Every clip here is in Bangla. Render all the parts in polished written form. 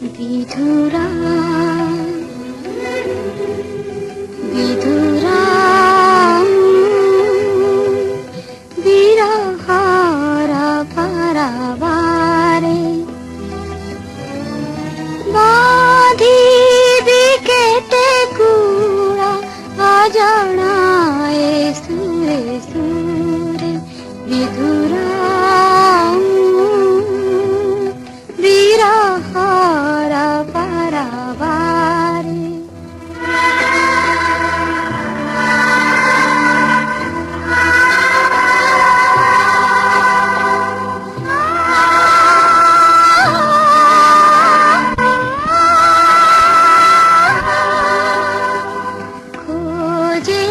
বিধুরা বিধুরা বিরহারা পারাবারে বাঁধিবি কেতে কুড়া অজনায় সুরে সুরে বিধুরা বিরহারা পারাবারে খোঁজে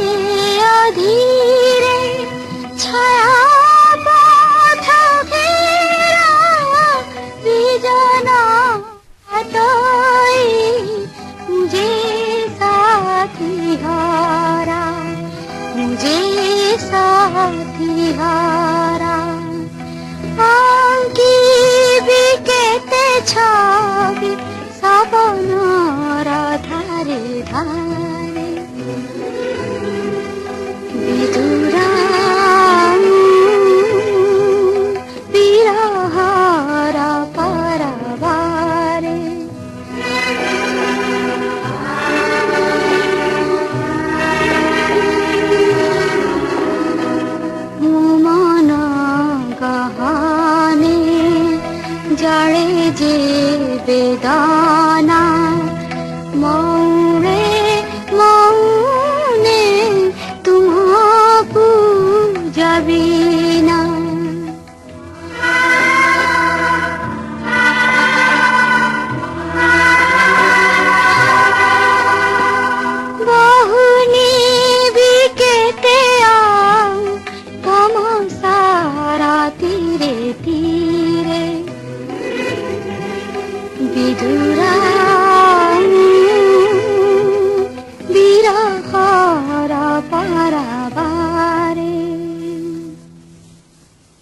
অধীরে ছায়া পথ ঘেরা বিজনা তৈ মুঝে সাথী হারা মুঝে সাথী হারা আঁকিবি কেতে ছবি সপনর ধারে ধারে বিধুরা বিরহারা পারাবারে মন গহনে জড়ে যে বেদনা